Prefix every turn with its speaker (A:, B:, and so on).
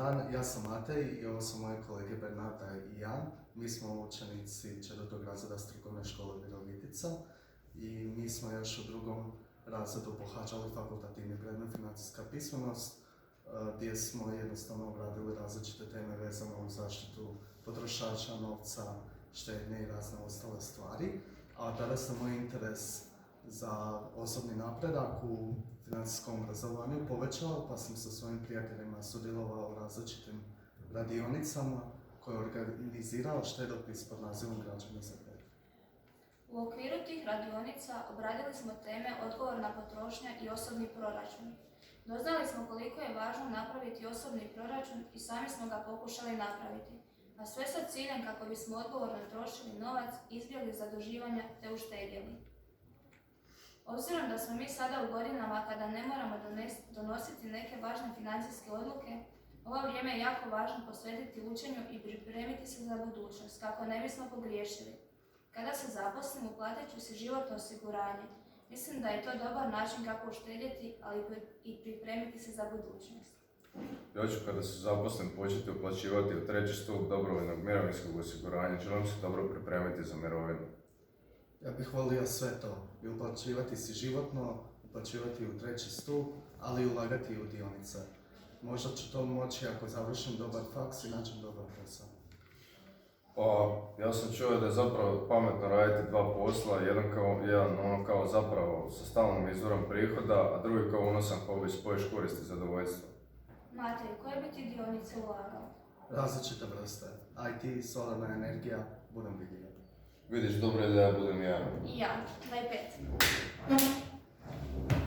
A: dan, ja sam Matej i ovo su moje kolege Bernarda i Jan. Mi smo učenici 4. razreda strukovne škole Virovitica i mi smo još u 2. razredu pohađali fakultativni predmet financijska pismenost, gdje smo jednostavno obradili različite teme vezane uz zaštitu potrošača, novca, štednje i razne ostale stvari. A tada sam moj interes za osobni napredak u financijskom obrazovanju povećao, pa sam sa svojim prijateljima sudjelovao u različitim radionicama koje je organizirao štedopis pod nazivom Građani za kredit.
B: U okviru tih radionica obradili smo teme odgovorna potrošnja i osobni proračun. Doznali smo koliko je važno napraviti osobni proračun i sami smo ga pokušali napraviti, a sve sa ciljem kako bismo odgovorno trošili novac, izbjegli zaduživanja te uštedjeli. Obzirom da smo mi sada u godinama kada ne moramo donositi neke važne financijske odluke, ovo vrijeme je jako važno posvetiti učenju i pripremiti se za budućnost, kako ne bismo pogriješili. Kada se zaposlim, uplatit ću si životno osiguranje. Mislim da je to dobar način kako uštedjeti, ali i pripremiti se za budućnost.
C: Ja ću kada se zaposlim početi uplaćivati u 3. stup dobrovoljnog mirovinskog osiguranja. Želim se dobro pripremiti za mirovinu.
A: Ja bih volio sve to, i uplaćivati si životno, uplaćivati u 3. stup, ali i ulagati u dionice. Možda ću to moći ako završim dobar faks i nađem dobar posao.
C: Pa, ja sam čuo da je zapravo pametno raditi 2 posla, jedan kao zapravo sa stalnim izvorom prihoda, a drugi kao unosan hobi, spojiš korist i zadovoljstvo.
B: Matej, koje bi ti dionice ulagao?
A: Različite vrste, IT, solarna energija, budem vidio.
C: Vidiš, dobro je da ja budem ja.
B: I ja, daj 5.